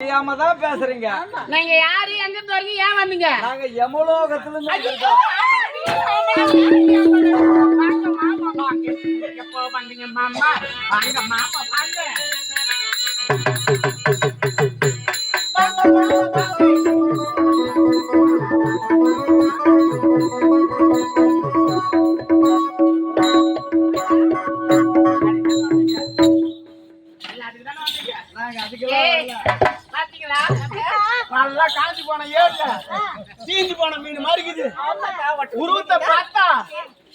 தான் பேசுறீங்க. நீங்க யாரு எங்க இருந்து வரீங்க ஏன் வந்தீங்க? நாங்க யமலோகத்துல இருந்து வந்தீங்க மாமா. வாங்க மாமா வாங்க. நல்லா காஞ்சி போன ஏர்ல தீஞ்சு போன மீன் மாதிரி இருக்குது. உருவத்தை பார்த்தா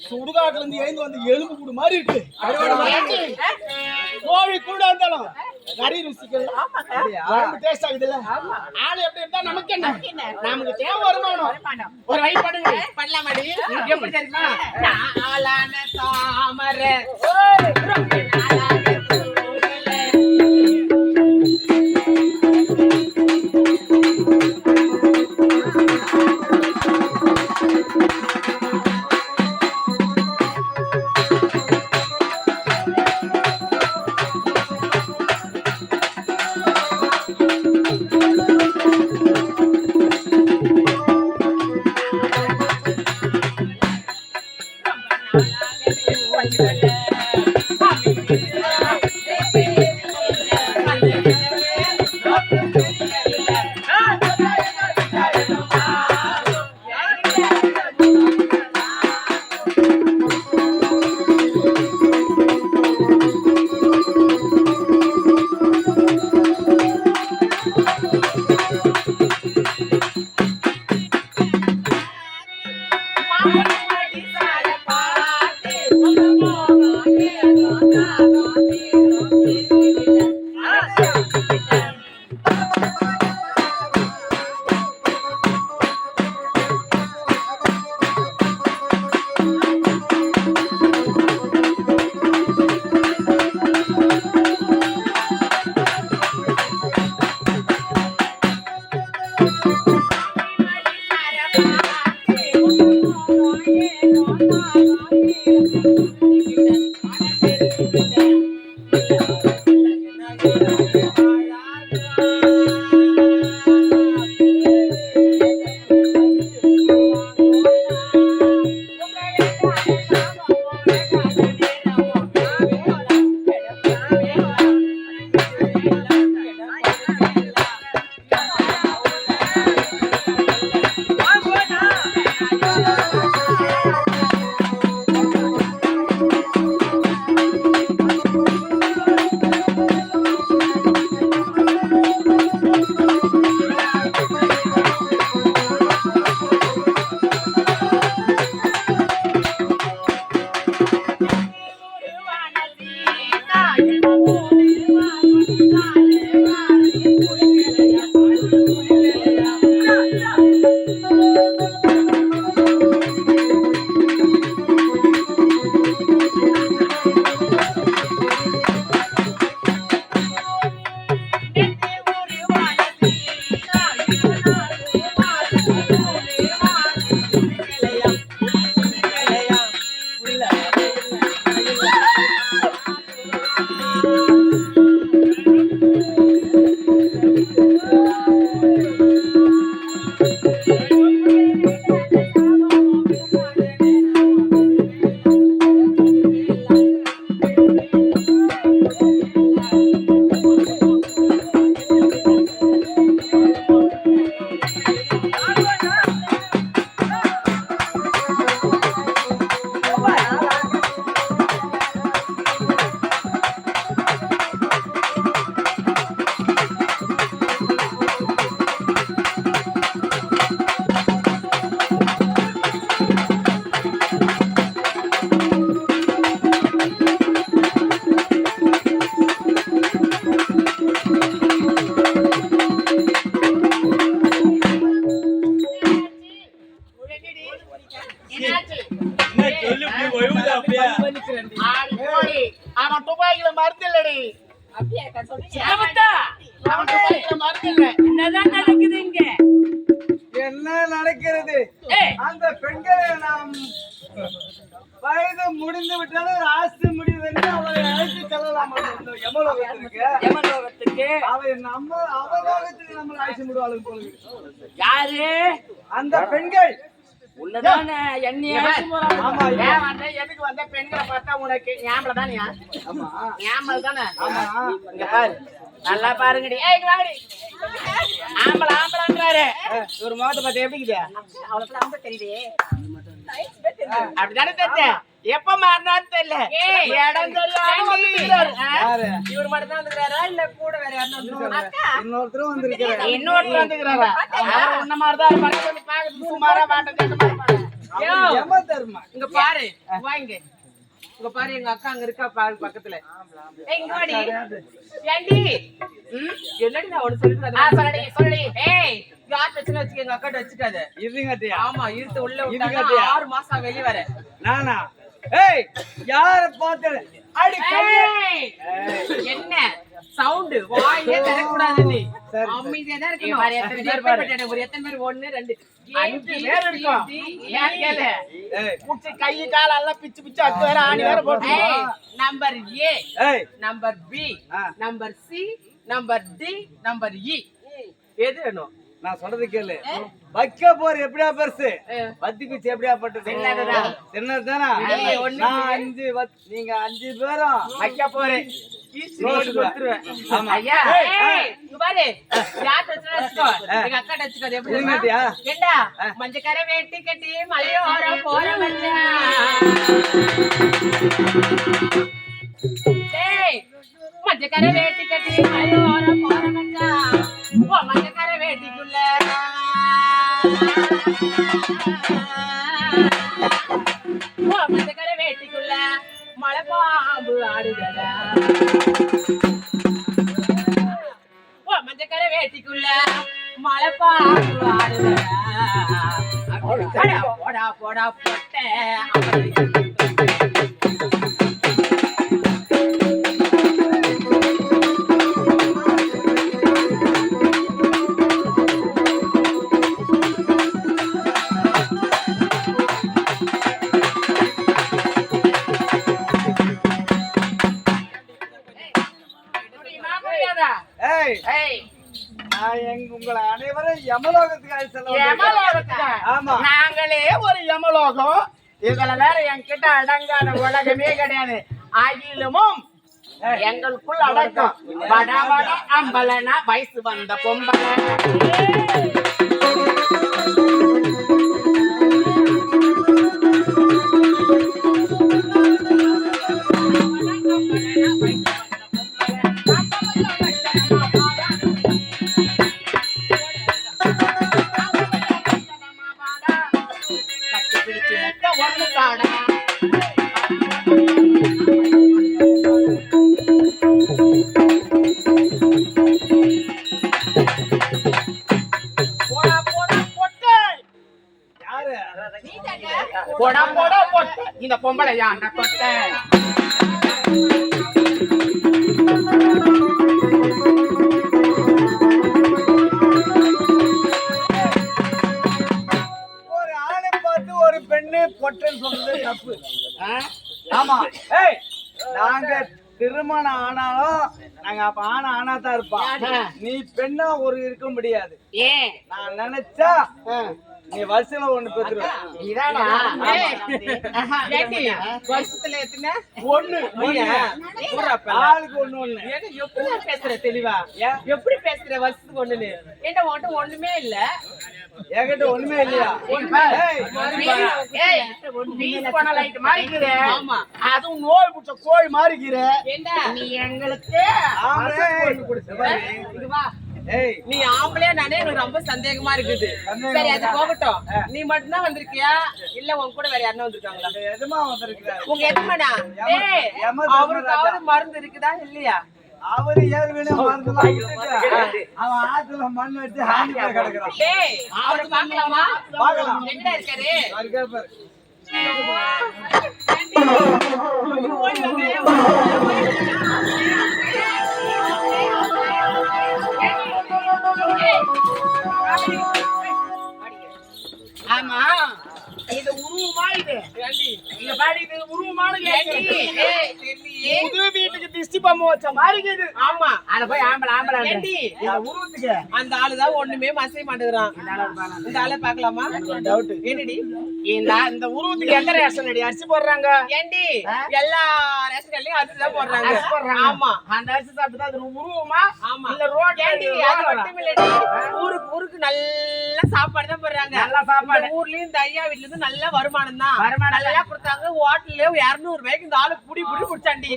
சுடுகாட்டுல இருந்து எழுந்து வந்து எலும்பு கூடு மாதிரி இருக்கு. கோழி கூட இருந்தாலும் கறி ருசிக்கலாம். டேஸ்ட் ஆகுதுல்ல. ஆளு எப்படி இருந்தா நமக்கு என்ன? நமக்கு தேவை வருமானம். ஒரு வை பண்ணுங்க. பண்ணலாம் மாடி. எப்படி தெரியுமா? நாளான தாமரை என்ன நடக்கிறது? அந்த பெண்களை நாம் வயது முடிந்து விட்டாலும் ஆஸ்தி முடிவென்று அவரை அழைத்து செல்லலாம் யமலோகத்துக்கு அவை நம்ம அவலோகத்துக்கு நம்மளை அழைச்சு விடுவாளுங்க போல யாரு அந்த பெண்கள் உள்ளதானே என்னைய ஆமா ஏன் வந்த எதுக்கு வந்த பெண்களை பார்த்தா உனக்கு ஞாபகம் தானே ஆமா ஞாபகம் தானே ஆமா இங்க பாரு நல்லா பாருங்கடி ஏய் இங்க வாங்கடி ஆம்பளான்றாரு ஒரு முகத்தை பார்த்து எப்படி இருக்குது அவ்வளவு ரொம்ப தெரியுதே அப்படிதானே தெரியும் எப்ப மாறினான்னு தெரியல இடம் தெரியாம வந்துக்கிறாரு. யாரு இவர் மட்டும் தான் வந்துக்கிறாரா இல்ல கூட வேற யாரும் வந்துக்கிறாரா இன்னொருத்தரும் வந்திருக்கிறார் இன்னொருத்தர் வந்துக்கிறாரா அவர் உன்ன மாதிரிதான் இருப்பாரு கொஞ்சம் பாக்க சுமாரா பாட்டு எம தர்மா இங்க பாரு வாங்க இங்க பாரு எங்க அக்கா அங்க இருக்கா பாரு பக்கத்துல ஏய் இங்க வாடி ஏண்டி என்னடி நான் ஒன்னு சொல்லிட்டேன் சொல்லடி ஏய் யார் பிரச்சனை வச்சுக்க எங்க அக்காட்ட வச்சுக்காத இதுங்கட்டியா ஆமா இருத்து உள்ள விட்டாங்க 6 மாசம் வெளிய வர நானா ஏய் யார பாத்து அடி என்ன சவுண்ட் வாயே தர கூடாது நீ சரி. அமைதியா தான் இருக்கணும் பாரு எத்தனை பேர் பாரு ஒரு எத்தனை பேர் 1 2 5 பேர் இருக்கோம் ஏன் கேளு ஏய் புடிச்சு கை கால் எல்லாம் பிச்சு பிச்சு அத்து வேற ஆணி வேற போட்டு number A A number B number C number D number E எது வேணும் நான் சொல்றது கேளு வைக்க போற எப்படியா பெருசு பத்தி குச்சி எப்படியா பட்டது சின்னதுதானா நான் 5 நீங்க 5 பேரும் வைக்க போறேன் ஆமா. ஐயா இங்க பாரு யார் பிரச்சனை வச்சுக்கோ எங்க அக்கா வச்சுக்கோ எப்படி இதுங்கட்டியா ஏண்டா மஞ்சக்கரை வேட்டி கட்டி மலையோர போற மச்சான் டேய் மஞ்சக்கரை வேட்டி கட்டி மலையோர போற மச்சான் ஓ மஞ்சக்கரை வேட்டிக்குள்ள ஓ மஞ்சக்கரை வேட்டிக்குள்ள மலை பாம்பு ஆடுதடா ஓ மஞ்சக்கரை வேட்டிக்குள்ள மலை பாம்பு ஆடுதடா போடா போடா போட்ட ஏய் நான் உங்களை அனைவரும் யமலோகத்துக்கு அழைச்சு ஆமா நாங்களே ஒரு யமலோகம் இதுல வேற என்கிட்ட அடங்காத உலகமே கிடையாது அகிலமும் எங்களுக்குள் அடக்கம் வட வட அம்பலனா வயசு வந்த பொம்பளை போடா போடா போட்ட இந்த பொம்பளை யாண்ட கொட்ட ஒரு ஆணை பார்த்து ஒரு பெண்ணு பொட்டன்னு சொல்றது தப்பு ஆமா ஏய் நாங்க திருமணம் ஆனாலும் நாங்க அப்ப ஆனாதான் இருப்பான் நீ பெண்ணா ஒரு இருக்க முடியாது ஏன் நான் நினைச்சா நீ வருஷத்துல ஒண்ணு பெற்றுருவ வருஷத்துல எத்தனை ஒண்ணு ஆளுக்கு ஒண்ணு ஒண்ணு எப்படி பேசுற தெளிவா எப்படி பேசுற வருஷத்துக்கு ஒண்ணுன்னு என்ன உன்கிட்ட ஒண்ணுமே இல்ல என்கிட்ட ஒண்ணுமே இல்லையா அதுவும் நோய் பிடிச்ச கோழி மாறிக்கிற நீ எங்களுக்கு நீ ஆம்பளையா நானே எனக்கு ரொம்ப சந்தேகமா இருக்குது சரி அது போகட்டும் நீ மட்டும் தான் வந்திருக்கியா இல்ல உன் கூட வேற யாருன்னா வந்திருக்காங்களா எதுமா வந்திருக்கிறாரு உங்க எதுமாடா அவருக்காவது மருந்து இருக்குதா இல்லையா அவரு ஏற்கனவே மருந்துலாம் இட்டுட்டு அவன் ஆத்துல மண் வச்சு ஹாண்டில கிடக்குறான் டேய் அவரை பார்க்கலாமா பார்க்கலாம். எங்க இருக்காரு அவர் கேட்பாரு ஓடி வந்து ஆமா இது உருவமா இது ஏண்டி இங்க பாரு இது உருவமான ஏண்டி ஏய் தெரியலையே புது வீட்டுக்கு திஷ்டி பொம்மை வச்ச மாதிரி இருக்குது ஆமா அத போய் ஆம்பளை ஏண்டி இந்த உருவத்துக்கு அந்த ஆளுதான் ஒண்ணுமே மசைய மாட்டேங்கிறான் இந்த ஆளை பாக்கலாமா டவுட் என்னடி இந்த உருவத்துக்கு எந்த ரேஷன் அடி அரிசி போடுறாங்க ஏண்டி எல்லா ரேஷன் கடையிலயும் அரிசி தான் போடுறாங்க அரிசி போடுறாங்க ஆமா அந்த அரிசி சாப்பிட்டு அது உருவமா ஆமா இல்ல ரோட் ஏண்டி அது மட்டும் இல்லடி ஊருக்கு நல்ல சாப்பாடு தான் போடுறாங்க நல்ல சாப்பாடு ஊர்லயும் இந்த ஐயா வீட்ல இருந்து நல்ல வருமானம் தான் வருமானம் நல்லா கொடுத்தாங்க ஹோட்டல்ல 200 ரூபாய்க்கு இந்த ஆளு புடி குடிச்சாண்டி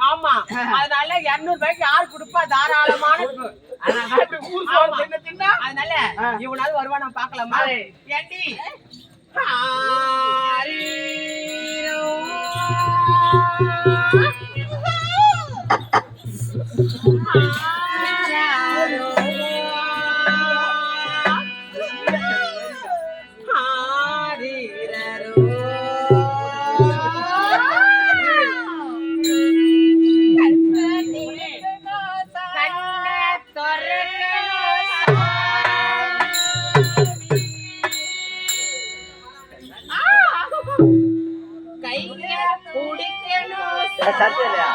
ஆமா அதனால 200 ரூபாய்க்கு யாரு கொடுப்பா தாராளமான ஊர் சோறு தின்ன தின்னா அதனால இவனால வருமானம் பார்க்கலாமா ஏண்டி சத்தியா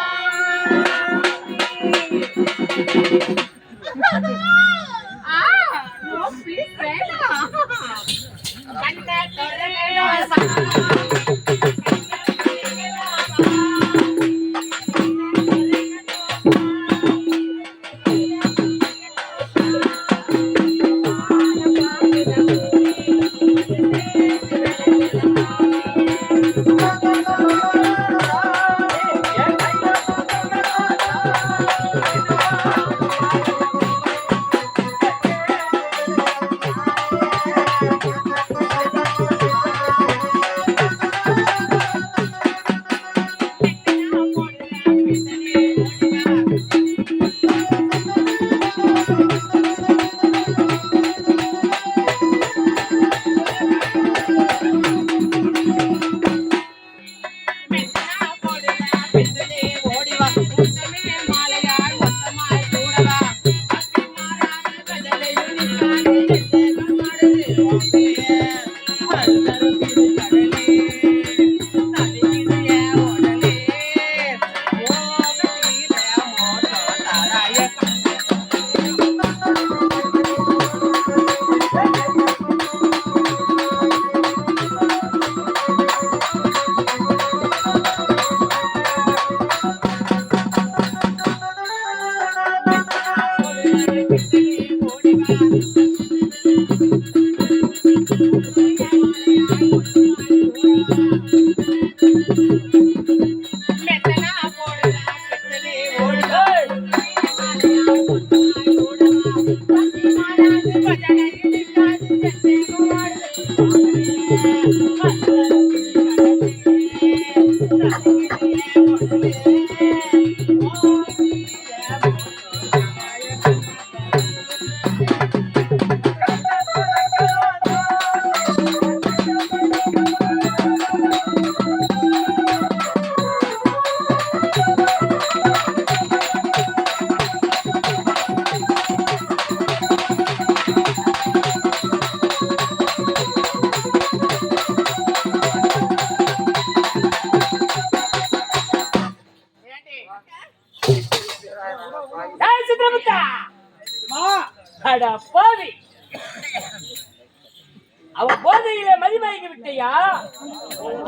அவ போதையில மதிமயங்கி விட்டையா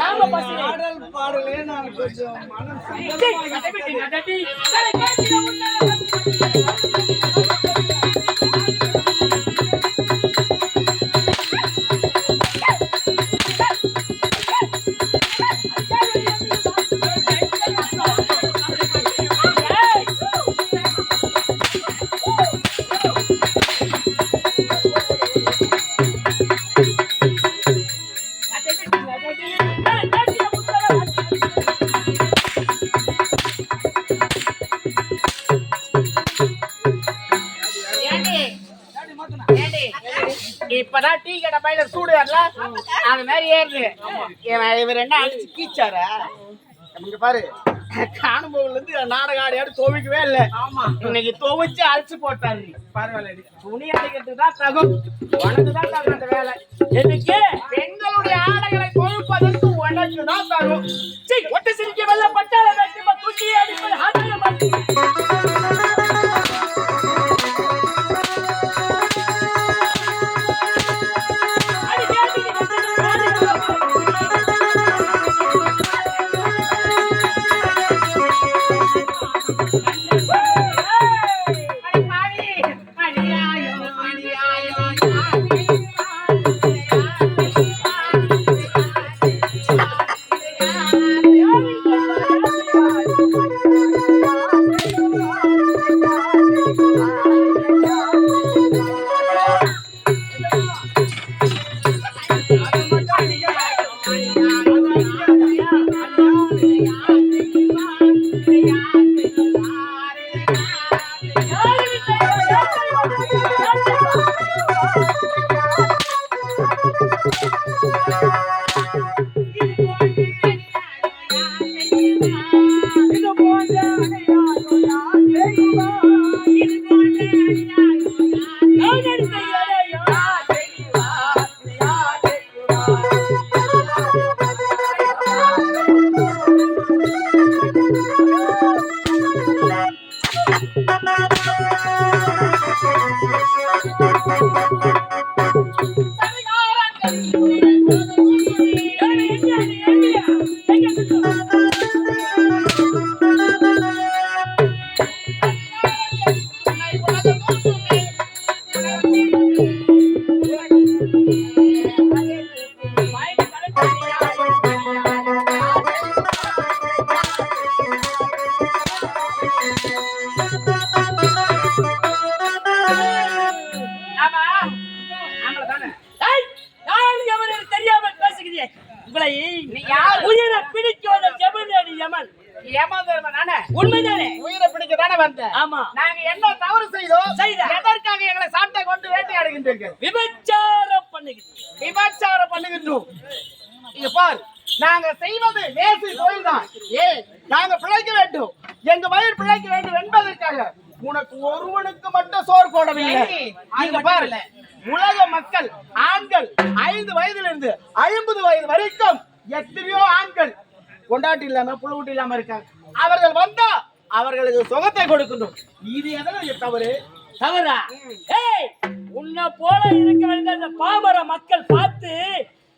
நாம பாடல் பாடலே நான் கொஞ்சம் இப்பதான் டீ கடை பையில சூடு வரல அந்த மாதிரி ஏறுது இவர் என்ன அடிச்சு கீச்சாரு இங்க பாரு காணும் போகுல இருந்து நாடகம் ஆடியாடு துவைக்கவே இல்ல. ஆமா இன்னைக்கு துவைச்சு அழிச்சு போட்டாரு. பரவாயில்ல. துணி அடிக்கிறதுக்கு தான் தகும், உனக்கு தான் தகும் அந்த வேலை. எதுக்கு? பெண்களுடைய ஆடைகளை துவைப்பதற்கு உனக்கு தான் தகும். ஒட்டு சிரிக்க வெள்ள பட்டாள வேண்டுமா தூக்கி அடிப்பது ஆச்சரியமாச்சு. உண்மைதானே? உயிரை பிடிக்க தானே வந்த. ஆமா. நாங்க என்ன தவறு செய்தோம்? எதற்காக எங்களை சாட்டை கொண்டு வேட்டையாடுகின்றீர்கள்? விபச்சாரம் பண்ணுகின்றோம். இங்க பார், நாங்க செய்வது வேசி தொழில் தான். நாங்க பிழைக்க வேண்டும், எங்க வயிறு பிழைக்க வேண்டும் என்பதற்காக உனக்கு ஒருவனுக்கு மட்டும் சோறு போடவில்லை. இங்க பாரு, உலக மக்கள் ஆண்கள் 5 வயதிலிருந்து 50 வயது வரைக்கும் எத்தனையோ ஆண்கள் கொண்டாட்டி இல்லாம புழுவுட்டி இல்லாம இருக்காங்க. அவர்கள் வந்தா அவர்களுக்கு சுகத்தை கொடுக்கணும். இது எதனா தவறா? உன்னை போல இருக்க வேண்டிய அந்த பாமர மக்கள் பார்த்து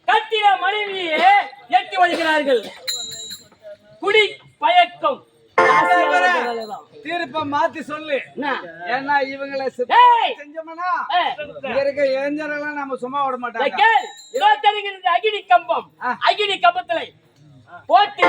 கட்டின மனைவியே எட்டி வருகிறார்கள். குடி பயக்கம் தீர்ப்ப மாத்தி சொல்லு. ஏன்னா இவங்களை செஞ்சோம்னா இருக்க இளைஞரெல்லாம் நம்ம சும்மா விட மாட்டாங்க. அகினி கம்பம், அகினி கம்பத்துல போட்டு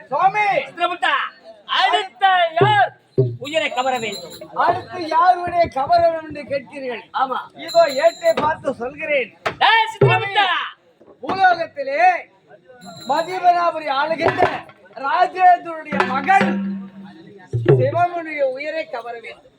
சுவாமி அடுத்த யார் உயிரை கவர வேண்டும்? அடுத்து யாருடைய கவரம் என்று கேட்கிறீர்கள். ஆமா, இதோ ஏட்டை பார்த்து சொல்கிறேன். சித்திரகுப்தா, பூலோகத்திலே மதிபனாபுரி ஆளுகின்ற ராஜேந்திரனுடைய மகன் சிவனுடைய உயிரை கவர வேண்டும்.